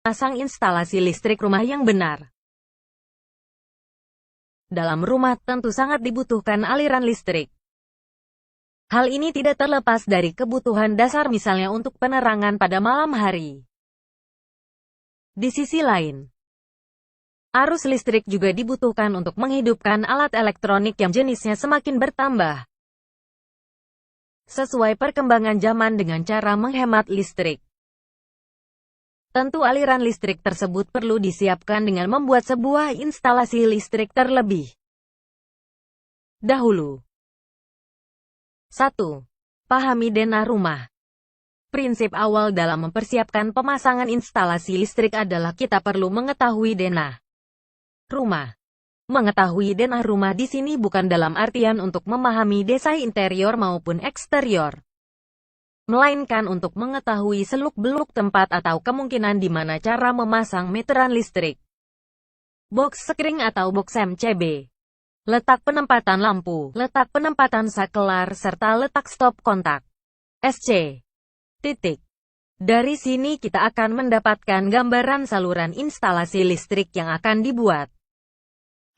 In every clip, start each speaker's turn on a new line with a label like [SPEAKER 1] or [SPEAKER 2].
[SPEAKER 1] Pasang instalasi listrik rumah yang benar. Dalam rumah tentu sangat dibutuhkan aliran listrik. Hal ini tidak terlepas dari kebutuhan dasar misalnya untuk penerangan pada malam hari. Di sisi lain, arus listrik juga dibutuhkan untuk menghidupkan alat elektronik yang jenisnya semakin bertambah. Sesuai perkembangan zaman dengan cara menghemat listrik. Tentu aliran listrik tersebut perlu disiapkan dengan membuat sebuah instalasi listrik terlebih dahulu. 1. Pahami denah rumah. Prinsip awal dalam mempersiapkan pemasangan instalasi listrik adalah kita perlu mengetahui denah rumah. Mengetahui denah rumah di sini bukan dalam artian untuk memahami desain interior maupun eksterior, melainkan untuk mengetahui seluk-beluk tempat atau kemungkinan di mana cara memasang meteran listrik, box sekring atau box MCB, letak penempatan lampu, letak penempatan saklar, serta letak stop kontak, SC. Titik. Dari sini kita akan mendapatkan gambaran saluran instalasi listrik yang akan dibuat.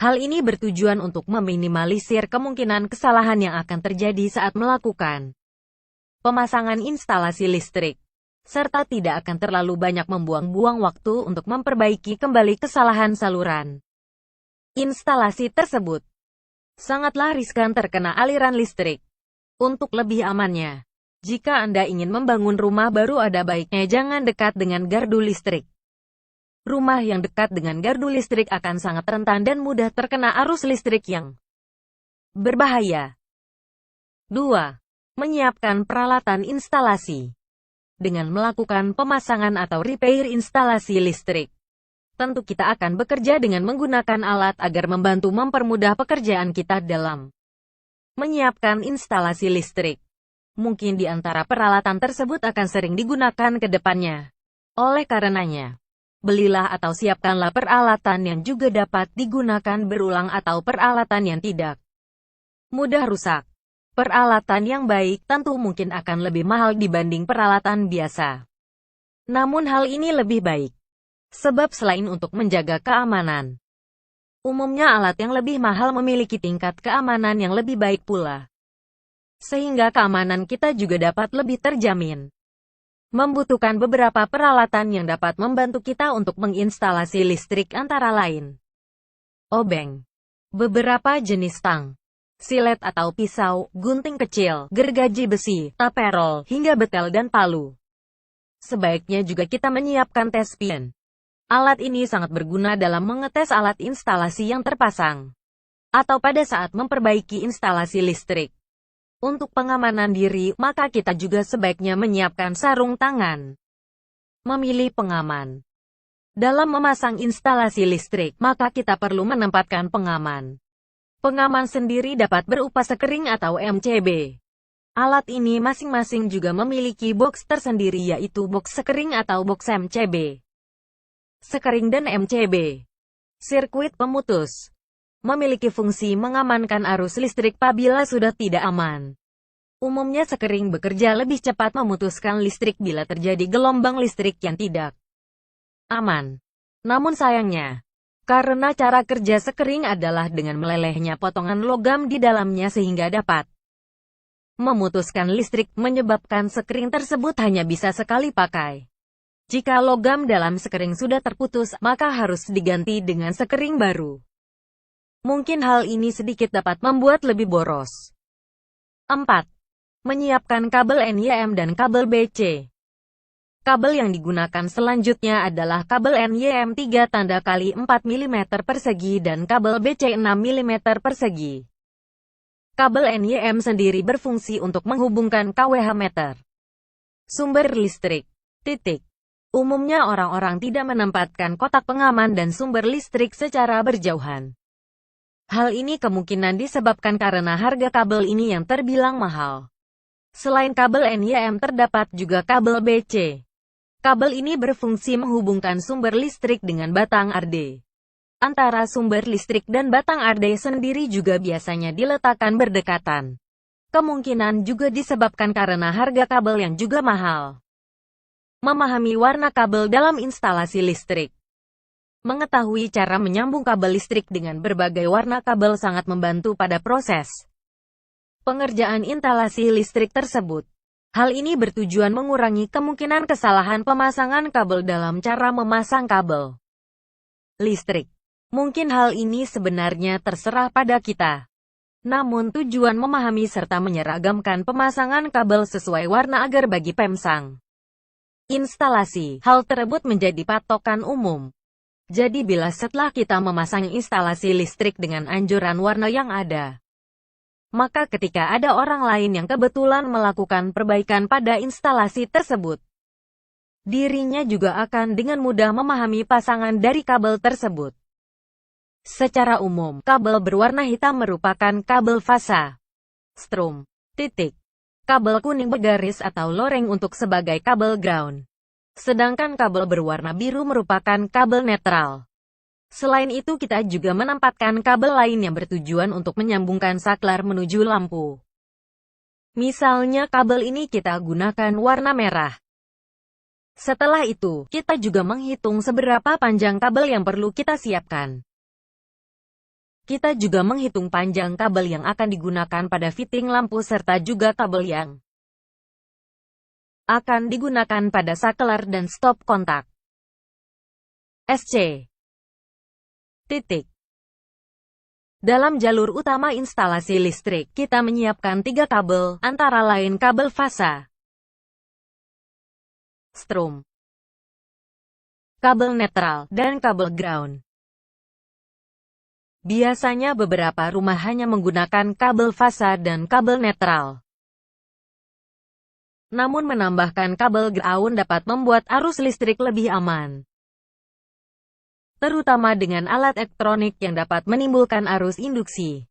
[SPEAKER 1] Hal ini bertujuan untuk meminimalisir kemungkinan kesalahan yang akan terjadi saat melakukan pemasangan instalasi listrik, serta tidak akan terlalu banyak membuang-buang waktu untuk memperbaiki kembali kesalahan saluran instalasi tersebut. Sangatlah riskan terkena aliran listrik. Untuk lebih amannya, jika Anda ingin membangun rumah baru ada baiknya jangan dekat dengan gardu listrik. Rumah yang dekat dengan gardu listrik akan sangat rentan dan mudah terkena arus listrik yang berbahaya. 2. Menyiapkan peralatan instalasi. Dengan melakukan pemasangan atau repair instalasi listrik, tentu kita akan bekerja dengan menggunakan alat agar membantu mempermudah pekerjaan kita dalam menyiapkan instalasi listrik. Mungkin di antara peralatan tersebut akan sering digunakan ke depannya. Oleh karenanya, belilah atau siapkanlah peralatan yang juga dapat digunakan berulang atau peralatan yang tidak mudah rusak. Peralatan yang baik tentu mungkin akan lebih mahal dibanding peralatan biasa. Namun hal ini lebih baik. Sebab selain untuk menjaga keamanan, umumnya alat yang lebih mahal memiliki tingkat keamanan yang lebih baik pula. Sehingga keamanan kita juga dapat lebih terjamin. Membutuhkan beberapa peralatan yang dapat membantu kita untuk menginstalasi listrik antara lain obeng, beberapa jenis tang, silet atau pisau, gunting kecil, gergaji besi, taperol, hingga betel dan palu. Sebaiknya juga kita menyiapkan tes pin. Alat ini sangat berguna dalam mengetes alat instalasi yang terpasang, atau pada saat memperbaiki instalasi listrik. Untuk pengamanan diri, maka kita juga sebaiknya menyiapkan sarung tangan. Memilih pengaman. Dalam memasang instalasi listrik, maka kita perlu menempatkan pengaman. Pengaman sendiri dapat berupa sekering atau MCB. Alat ini masing-masing juga memiliki box tersendiri yaitu box sekering atau box MCB. Sekering dan MCB, sirkuit pemutus, memiliki fungsi mengamankan arus listrik apabila sudah tidak aman. Umumnya sekering bekerja lebih cepat memutuskan listrik bila terjadi gelombang listrik yang tidak aman. Namun sayangnya, karena cara kerja sekering adalah dengan melelehnya potongan logam di dalamnya sehingga dapat memutuskan listrik, menyebabkan sekering tersebut hanya bisa sekali pakai. Jika logam dalam sekering sudah terputus, maka harus diganti dengan sekering baru. Mungkin hal ini sedikit dapat membuat lebih boros. 4. Menyiapkan kabel NYM dan kabel BC. Kabel yang digunakan selanjutnya adalah kabel NYM 3 tanda kali 4 mm persegi dan kabel BC 6 mm persegi. Kabel NYM sendiri berfungsi untuk menghubungkan kWh meter sumber listrik. Titik. Umumnya orang-orang tidak menempatkan kotak pengaman dan sumber listrik secara berjauhan. Hal ini kemungkinan disebabkan karena harga kabel ini yang terbilang mahal. Selain kabel NYM terdapat juga kabel BC. Kabel ini berfungsi menghubungkan sumber listrik dengan batang RD. Antara sumber listrik dan batang RD sendiri juga biasanya diletakkan berdekatan. Kemungkinan juga disebabkan karena harga kabel yang juga mahal. Memahami warna kabel dalam instalasi listrik. Mengetahui cara menyambung kabel listrik dengan berbagai warna kabel sangat membantu pada proses pengerjaan instalasi listrik tersebut. Hal ini bertujuan mengurangi kemungkinan kesalahan pemasangan kabel dalam cara memasang kabel listrik. Mungkin hal ini sebenarnya terserah pada kita. Namun tujuan memahami serta menyeragamkan pemasangan kabel sesuai warna agar bagi pemasang instalasi, hal tersebut menjadi patokan umum. Jadi bila setelah kita memasang instalasi listrik dengan anjuran warna yang ada, maka ketika ada orang lain yang kebetulan melakukan perbaikan pada instalasi tersebut, dirinya juga akan dengan mudah memahami pasangan dari kabel tersebut. Secara umum, kabel berwarna hitam merupakan kabel fasa, strom, titik. Kabel kuning bergaris atau loreng untuk sebagai kabel ground. Sedangkan kabel berwarna biru merupakan kabel netral. Selain itu kita juga menempatkan kabel lain yang bertujuan untuk menyambungkan saklar menuju lampu. Misalnya kabel ini kita gunakan warna merah. Setelah itu, kita juga menghitung seberapa panjang kabel yang perlu kita siapkan. Kita juga menghitung panjang kabel yang akan digunakan pada fitting lampu serta juga kabel yang akan digunakan pada saklar dan stop kontak. SC. Titik. Dalam jalur utama instalasi listrik, kita menyiapkan 3 kabel, antara lain kabel fasa, strom, kabel netral, dan kabel ground. Biasanya beberapa rumah hanya menggunakan kabel fasa dan kabel netral. Namun menambahkan kabel ground dapat membuat arus listrik lebih aman. Terutama dengan alat elektronik yang dapat menimbulkan arus induksi.